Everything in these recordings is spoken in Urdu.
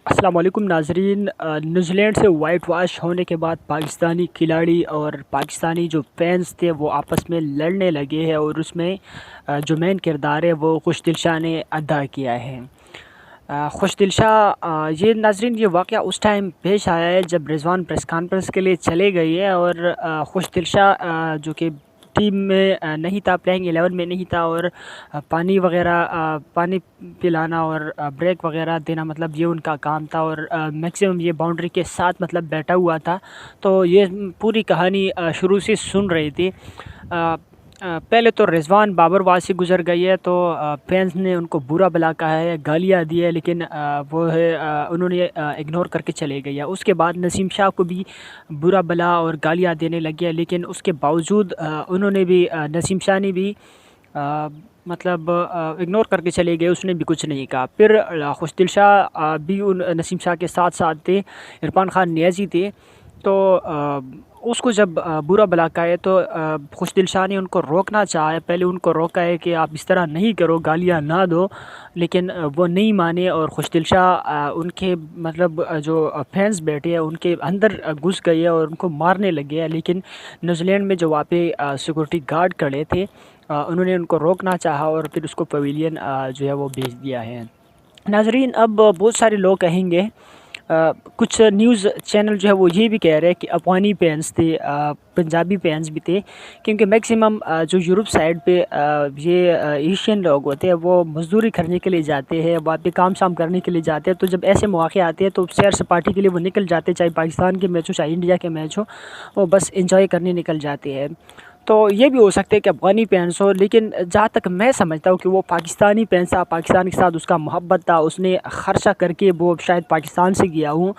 السلام علیکم ناظرین، نیوزی لینڈ سے وائٹ واش ہونے کے بعد پاکستانی کھلاڑی اور پاکستانی جو فینس تھے وہ آپس میں لڑنے لگے ہیں، اور اس میں جو مین کردار ہے وہ خوش دل شاہ نے ادا کیا ہے۔ خوش دل شاہ، یہ ناظرین یہ واقعہ اس ٹائم پیش آیا ہے جب رضوان پریس کانفرنس کے لیے چلے گئی ہے، اور خوش دل شاہ جو کہ ٹیم میں نہیں تھا، پلینگ 11 میں نہیں تھا، اور پانی وغیرہ پانی پلانا اور بریک وغیرہ دینا مطلب یہ ان کا کام تھا، اور میکسیمم یہ باؤنڈری کے ساتھ مطلب بیٹھا ہوا تھا۔ تو یہ پوری کہانی شروع سے سن رہی تھی۔ پہلے تو رضوان بابر واز سے گزر گئی ہے، تو فینس نے ان کو برا بلا کہا ہے، گالیاں دی ہے، لیکن وہ ہے انہوں نے اگنور کر کے چلے گئی ہے۔ اس کے بعد نسیم شاہ کو بھی برا بلا اور گالیاں دینے لگے ہیں، لیکن اس کے باوجود انہوں نے بھی نسیم شاہ نے بھی مطلب اگنور کر کے چلے گئے، اس نے بھی کچھ نہیں کہا۔ پھر خوش دل شاہ بھی ان نسیم شاہ کے ساتھ تھے، عرفان خان نیازی تھے، تو اس کو جب برا بلا کہا تو خوش دل شاہ نے ان کو روکنا چاہا ہے، پہلے ان کو روکا ہے کہ آپ اس طرح نہیں کرو، گالیاں نہ دو، لیکن وہ نہیں مانے، اور خوش دل شاہ ان کے مطلب جو فینس بیٹھے ہیں ان کے اندر گھس گئے ہیں اور ان کو مارنے لگے ہیں، لیکن نیوزی لینڈ میں جو وہاں پہ سیکورٹی گارڈ کھڑے تھے انہوں نے ان کو روکنا چاہا، اور پھر اس کو پویلین جو ہے وہ بھیج دیا ہے۔ ناظرین، اب بہت سارے لوگ کہیں گے، کچھ نیوز چینل جو ہے وہ یہ بھی کہہ رہے ہیں کہ افغانی فینس تھے، پنجابی فینس بھی تھے، کیونکہ میکسیمم جو یورپ سائڈ پہ یہ ایشین لوگ ہوتے ہیں وہ مزدوری کرنے کے لیے جاتے ہیں، وہاں پہ کام شام کرنے کے لیے جاتے ہیں، تو جب ایسے مواقع آتے ہیں تو سیر سپاٹی کے لیے وہ نکل جاتے ہیں، چاہے پاکستان کے میچ ہو چاہے انڈیا کے میچ ہو، وہ بس انجوائے کرنے نکل جاتے ہیں۔ تو یہ بھی ہو سکتے کہ افغانی فینس ہو، لیکن جہاں تک میں سمجھتا ہوں کہ وہ پاکستانی فینس تھا، پاکستان کے ساتھ اس کا محبت تھا، اس نے خرچہ کر کے وہ شاید پاکستان سے گیا ہوں،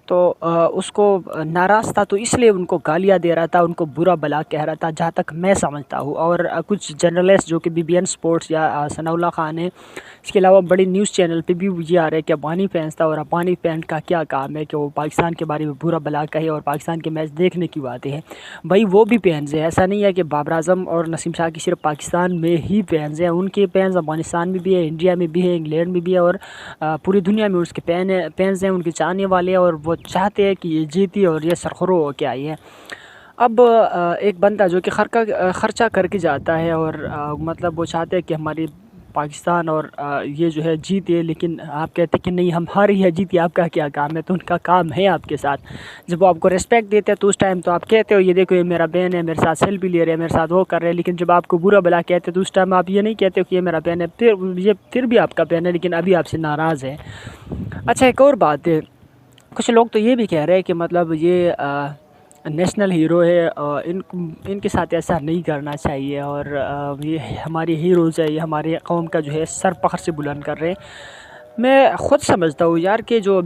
تو اس کو ناراض تھا، تو اس لیے ان کو گالیاں دے رہا تھا، ان کو برا بلا کہہ رہا تھا، جہاں تک میں سمجھتا ہوں۔ اور کچھ جرنلسٹ جو کہ بی بی این سپورٹس یا ثناء اللہ خان ہے، اس کے علاوہ بڑے نیوز چینل پہ بھی یہ آ رہا ہے کہ افغانی فینس تھا، اور افغانی فین کا کیا کام ہے کہ وہ پاکستان کے بارے میں برا بلا کہے اور پاکستان کے میچ دیکھنے کی باتیں ہیں۔ بھائی وہ بھی فینز ہیں، ایسا نہیں ہے کہ بابر اعظم اور نسیم شاہ کی صرف پاکستان میں ہی فینز ہیں، ان کے فینز افغانستان میں بھی ہے، انڈیا میں بھی ہے، انگلینڈ میں بھی ہے، اور پوری دنیا میں اس کے فینز ہیں، ان کے چاہنے والے ہیں، اور وہ چاہتے ہیں کہ یہ جیتی اور یہ سرخرو ہو کے آئی ہے۔ اب ایک بندہ جو کہ خرچہ کر کے جاتا ہے، اور مطلب وہ چاہتے ہیں کہ ہماری پاکستان اور یہ جو ہے جیتے، لیکن آپ کہتے ہیں کہ نہیں ہم ہاری ہے، جیتی آپ کا کیا کام ہے؟ تو ان کا کام ہے آپ کے ساتھ، جب وہ آپ کو ریسپیکٹ دیتے ہیں تو اس ٹائم تو آپ کہتے ہو یہ دیکھو یہ میرا بہن ہے، میرے ساتھ سیلفی لے رہے ہیں، میرے ساتھ وہ کر رہے ہیں، لیکن جب آپ کو برا بلا کہتے ہیں تو اس ٹائم آپ یہ نہیں کہتے ہو کہ یہ میرا بہن ہے، پھر بھی آپ کا بہن ہے، لیکن ابھی آپ سے ناراض ہے۔ اچھا، ایک اور بات ہے، کچھ لوگ تو یہ بھی کہہ رہے ہیں کہ مطلب یہ نیشنل ہیرو ہے، ان کے ساتھ ایسا نہیں کرنا چاہیے، اور یہ ہماری ہیروز ہے، یہ ہمارے قوم کا جو ہے سر فخر سے بلند کر رہے ہیں۔ میں خود سمجھتا ہوں یار کہ جو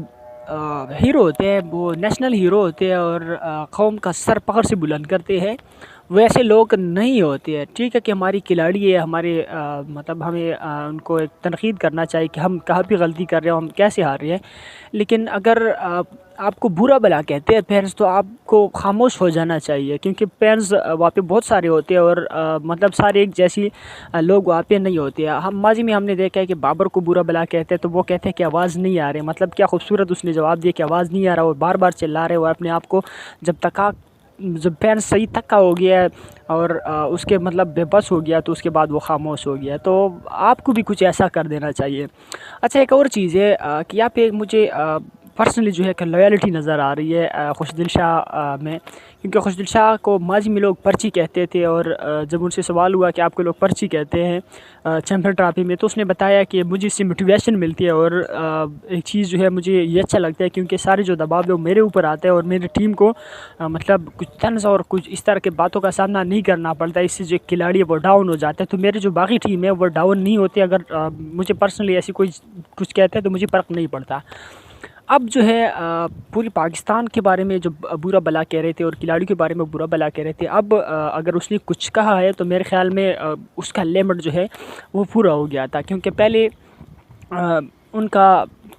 ہیرو ہوتے ہیں وہ نیشنل ہیرو ہوتے ہیں، اور قوم کا سر فخر سے بلند کرتے ہیں، ویسے لوگ نہیں ہوتے ہیں۔ ٹھیک ہے کہ ہماری کھلاڑی ہے، ہمارے مطلب ہمیں ان کو ایک تنقید کرنا چاہیے کہ ہم کہاں پہ غلطی کر رہے ہیں، ہم کیسے ہار رہے ہیں، لیکن اگر آپ کو برا بلا کہتے ہیں فینس تو آپ کو خاموش ہو جانا چاہیے، کیونکہ فینس وہاں پہ بہت سارے ہوتے ہیں، اور مطلب سارے ایک جیسی لوگ وہاں پہ نہیں ہوتے ہیں۔ ہم ماضی میں ہم نے دیکھا ہے کہ بابر کو برا بلا کہتے ہیں تو وہ کہتے ہیں کہ آواز نہیں آ رہی، مطلب کیا خوبصورت اس نے جواب دیا کہ آواز نہیں آ رہا، اور بار بار چلا رہے، اور اپنے آپ کو جب فینس صحیح تکا ہو گیا ہے اور اس کے مطلب بے بس ہو گیا تو اس کے بعد وہ خاموش ہو گیا، تو آپ کو بھی کچھ ایسا کر دینا چاہیے۔ اچھا، ایک اور چیز ہے کہ یہاں پہ مجھے پرسنلی جو ہے کہ لائلٹی نظر آ رہی ہے خوش دل شاہ میں، کیونکہ خوش دل شاہ کو ماضی میں لوگ پرچی کہتے تھے، اور جب ان سے سوال ہوا کہ آپ کو لوگ پرچی کہتے ہیں چیمپئن ٹرافی میں، تو اس نے بتایا کہ مجھے اس سے موٹیویشن ملتی ہے، اور ایک چیز جو ہے مجھے یہ اچھا لگتا ہے کیونکہ سارے جو دباؤ ہے وہ میرے اوپر آتے ہیں، اور میری ٹیم کو مطلب کچھ طنز اور کچھ اس طرح کے باتوں کا سامنا نہیں کرنا پڑتا، اس سے جو کھلاڑی ہے وہ ڈاؤن ہو جاتا ہے، تو میرے جو باقی ٹیم ہے وہ ڈاؤن نہیں ہوتی اگر مجھے پرسنلی ایسی کوئی کچھ کہتے ہیں تو مجھے فرق نہیں پڑتا۔ اب جو ہے پوری پاکستان کے بارے میں جو برا بلا کہہ رہے تھے اور کھلاڑیوں کے بارے میں برا بلا کہہ رہے تھے، اب اگر اس نے کچھ کہا ہے تو میرے خیال میں اس کا لیمٹ جو ہے وہ پورا ہو گیا تھا، کیونکہ پہلے ان کا